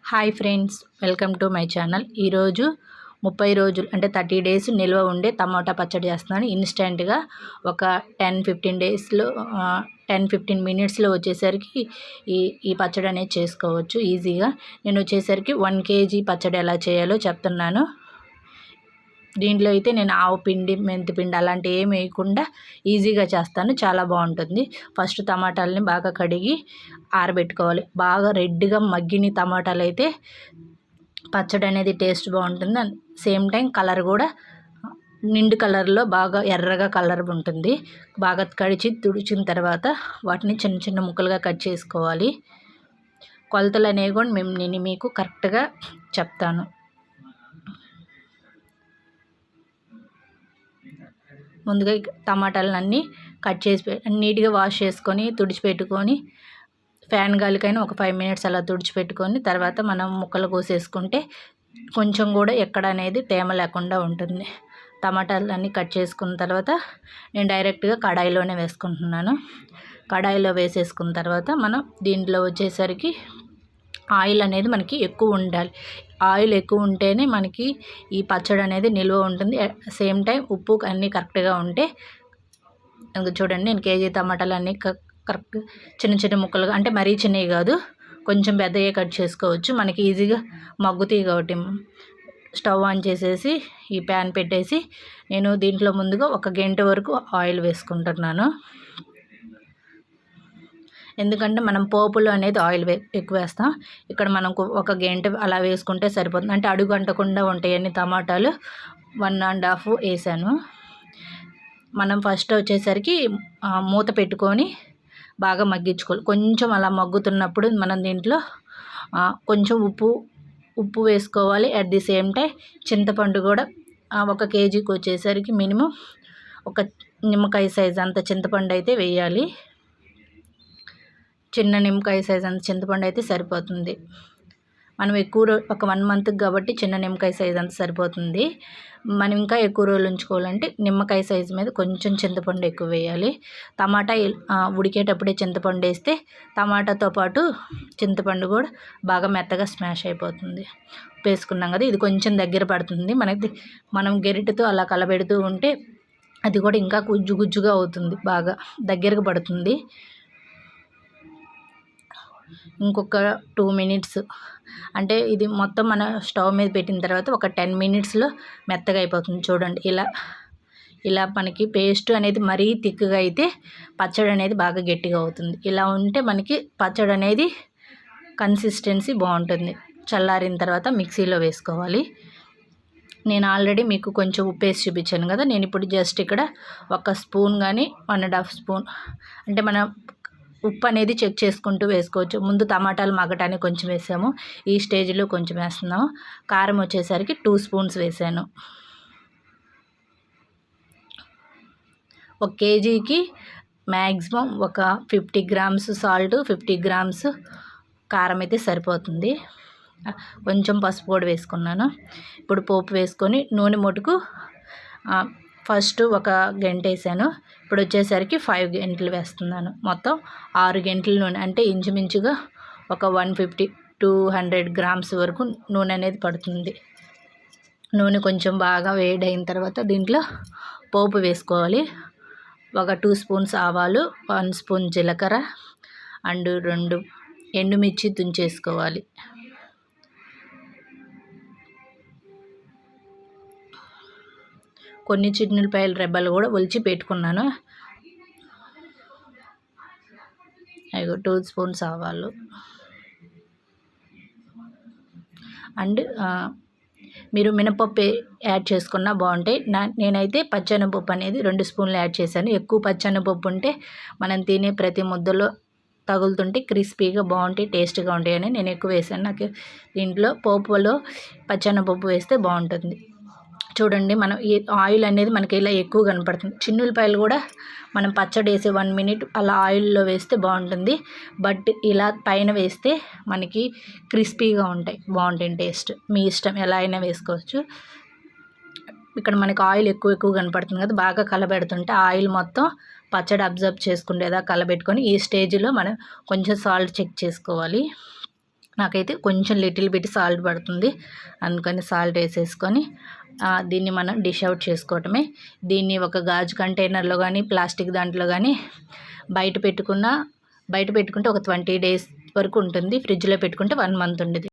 Hi friends, welcome to my channel. ఈరోజు 30 రోజులు అంటే 30 డేస్ నిల్వ ఉండే టమాటా పచ్చడి చేస్తున్నాను. ఇన్స్టెంట్గా ఒక 10-15 డేస్లో 10-15 మినిట్స్లో వచ్చేసరికి ఈ పచ్చడి అనేది చేసుకోవచ్చు ఈజీగా. నేను వచ్చేసరికి 1 కేజీ పచ్చడి ఎలా చేయాలో చెప్తున్నాను. దీంట్లో అయితే నేను ఆవు పిండి, మెంతి పిండి అలాంటివి ఏమి వేయకుండా ఈజీగా చేస్తాను. చాలా బాగుంటుంది. ఫస్ట్ టమాటాలని బాగా కడిగి ఆరబెట్టుకోవాలి. బాగా రెడ్గా మగ్గిన టమాటాలు అయితే పచ్చడి అనేది టేస్ట్ బాగుంటుంది. సేమ్ టైం కలర్ కూడా నిండు కలర్లో బాగా ఎర్రగా కలర్ ఉంటుంది. బాగా తుడిచిన తర్వాత వాటిని చిన్న చిన్న ముక్కలుగా కట్ చేసుకోవాలి. కొలతలు అనేవి కూడా నేను మీకు కరెక్ట్గా చెప్తాను. ముందుగా టమాటాలన్నీ కట్ చేసి నీట్గా వాష్ చేసుకొని తుడిచిపెట్టుకొని ఫ్యాన్ గాలికైనా ఒక 5 మినిట్స్ అలా తుడిచిపెట్టుకొని తర్వాత మనం ముక్కలు కోసేసుకుంటే కొంచెం కూడా ఎక్కడ అనేది తేమ లేకుండా ఉంటుంది. టమాటాలన్నీ కట్ చేసుకున్న తర్వాత నేను డైరెక్ట్గా కడాయిలోనే వేసుకుంటున్నాను. కడాయిలో వేసేసుకున్న తర్వాత మనం దీంట్లో వచ్చేసరికి ఆయిల్ అనేది మనకి ఎక్కువ ఉండాలి. ఆయిల్ ఎక్కువ ఉంటేనే మనకి ఈ పచ్చడి అనేది నిల్వ ఉంటుంది. సేమ్ టైం ఉప్పు అన్నీ కరెక్ట్గా ఉంటే చూడండి, నేను కేజీ టమాటాలు అన్నీ కరెక్ట్ చిన్న చిన్న ముక్కలుగా, అంటే మరీ చిన్నవి కాదు, కొంచెం పెద్దగా కట్ చేసుకోవచ్చు. మనకి ఈజీగా మగ్గుతాయి కాబట్టి స్టవ్ ఆన్ చేసేసి ఈ ప్యాన్ పెట్టేసి నేను దీంట్లో ముందుగా 1 గంట వరకు ఆయిల్ వేసుకుంటున్నాను. ఎందుకంటే మనం పోపులో అనేది ఆయిల్ ఎక్కువ వేస్తాం. ఇక్కడ మనం 1 గంట అలా వేసుకుంటే సరిపోతుంది. అంటే అడుగు అంటకుండా ఉంటాయని టమాటాలు 1.5 వేసాను. మనం ఫస్ట్ వచ్చేసరికి మూత పెట్టుకొని బాగా మగ్గించుకోవాలి. కొంచెం అలా మగ్గుతున్నప్పుడు మనం దీంట్లో కొంచెం ఉప్పు వేసుకోవాలి. అట్ ది సేమ్ టైం చింతపండు కూడా 1 కేజీకి వచ్చేసరికి మినిమం ఒక నిమ్మకాయ సైజ్ అంత చింతపండు అయితే వేయాలి. చిన్న నిమ్మకాయ సైజ్ అంత చింతపండు అయితే సరిపోతుంది. మనం ఎక్కువ ఒక 1 మంత్కి కాబట్టి చిన్న నిమ్మకాయ సైజ్ అంత సరిపోతుంది. మనం ఇంకా ఎక్కువ రోజులు ఉంచుకోవాలంటే నిమ్మకాయ సైజు మీద కొంచెం చింతపండు ఎక్కువ వేయాలి. టమాటా ఉడికేటప్పుడే చింతపండు వేస్తే టమాటాతో పాటు చింతపండు కూడా బాగా మెత్తగా స్మాష్ అయిపోతుంది. వేసుకున్నాం కదా, ఇది కొంచెం దగ్గర పడుతుంది మనకి. మనం గెరిటతో అలా కలబెడుతూ ఉంటే అది కూడా ఇంకా గుజ్జుగా అవుతుంది, బాగా దగ్గరకు పడుతుంది. ఇంకొక 2 మినిట్స్, అంటే ఇది మొత్తం మన స్టవ్ మీద పెట్టిన తర్వాత ఒక 10 మినిట్స్లో మెత్తగా అయిపోతుంది. చూడండి, ఇలా మనకి పేస్ట్ అనేది మరీ థిక్గా అయితే పచ్చడి అనేది బాగా గట్టిగా అవుతుంది. ఇలా ఉంటే మనకి పచ్చడి అనేది కన్సిస్టెన్సీ బాగుంటుంది. చల్లారిన తర్వాత మిక్సీలో వేసుకోవాలి. నేను ఆల్రెడీ మీకు కొంచెం ఉప్పు వేసి చూపించాను కదా. నేను ఇప్పుడు జస్ట్ ఇక్కడ 1 స్పూన్ కానీ 1.5 స్పూన్, అంటే మన ఉప్పు అనేది చెక్ చేసుకుంటూ వేసుకోవచ్చు. ముందు టమాటాలు మగ్గటానికి కొంచెం వేసాము, ఈ స్టేజ్లో కొంచెం వేస్తున్నాము. కారం వచ్చేసరికి 2 స్పూన్స్ వేసాను. 1 కేజీకి మ్యాక్సిమం ఒక 50 గ్రామ్స్ సాల్ట్, 50 గ్రామ్స్ కారం అయితే సరిపోతుంది. కొంచెం పసుపు కూడా వేసుకున్నాను. ఇప్పుడు పోపు వేసుకొని నూనె మటుకు ఫస్ట్ 1 గంట వేసాను. ఇప్పుడు వచ్చేసరికి 5 గంటలు వేస్తున్నాను. మొత్తం 6 గంటల నూనె, అంటే ఇంచుమించుగా ఒక 150-200 గ్రామ్స్ వరకు నూనె అనేది పడుతుంది. నూనె కొంచెం బాగా వేడైన తర్వాత దీంట్లో పోపు వేసుకోవాలి. ఒక 2 స్పూన్స్ ఆవాలు, 1 స్పూన్ జీలకర్ర అండ్ 2 ఎండుమిర్చి తుంచేసుకోవాలి. కొన్ని చిన్నులపాయల రెబ్బలు కూడా ఒలిచి పెట్టుకున్నాను. 2 స్పూన్స్ ఆవాలు అండ్ మీరు మినపప్పు యాడ్ చేసుకున్నా బాగుంటాయి. నేనైతే పచ్చెనపప్పు అనేది 2 స్పూన్లు యాడ్ చేశాను. ఎక్కువ పచ్చెనపప్పు ఉంటే మనం తినే ప్రతి ముద్దలో తగులుతుంటే క్రిస్పీగా బాగుంటాయి, టేస్ట్గా ఉంటాయని నేను ఎక్కువ వేసాను. నాకు దీంట్లో పోపులో పచ్చెనపప్పు వేస్తే బాగుంటుంది. చూడండి, మనం ఈ ఆయిల్ అనేది మనకి ఇలా ఎక్కువ కనపడుతుంది. చిన్నులపాయలు కూడా మనం పచ్చడి వేసే 1 మినిట్ అలా ఆయిల్లో వేస్తే బాగుంటుంది. బట్ ఇలా పైన వేస్తే మనకి క్రిస్పీగా ఉంటాయి, బాగుంటాయి టేస్ట్. మీ ఇష్టం, ఎలా అయినా వేసుకోవచ్చు. ఇక్కడ మనకి ఆయిల్ ఎక్కువ కనపడుతుంది కదా, బాగా కలబెడుతుంటే ఆయిల్ మొత్తం పచ్చడి అబ్జర్వ్ చేసుకునేదా కలబెట్టుకొని ఈ స్టేజ్లో మనం కొంచెం సాల్ట్ చెక్ చేసుకోవాలి. నాకైతే కొంచెం లిటిల్ బిట్ సాల్ట్ పడుతుంది, అందుకని సాల్ట్ వేసేసుకొని దీన్ని మనం డిష్ అవుట్ చేసుకోవటమే. దీన్ని ఒక గాజు కంటైనర్లో కానీ ప్లాస్టిక్ దాంట్లో కానీ బయట పెట్టుకుంటే ఒక 20 days వరకు ఉంటుంది. ఫ్రిడ్జ్లో పెట్టుకుంటే 1 month ఉండేది.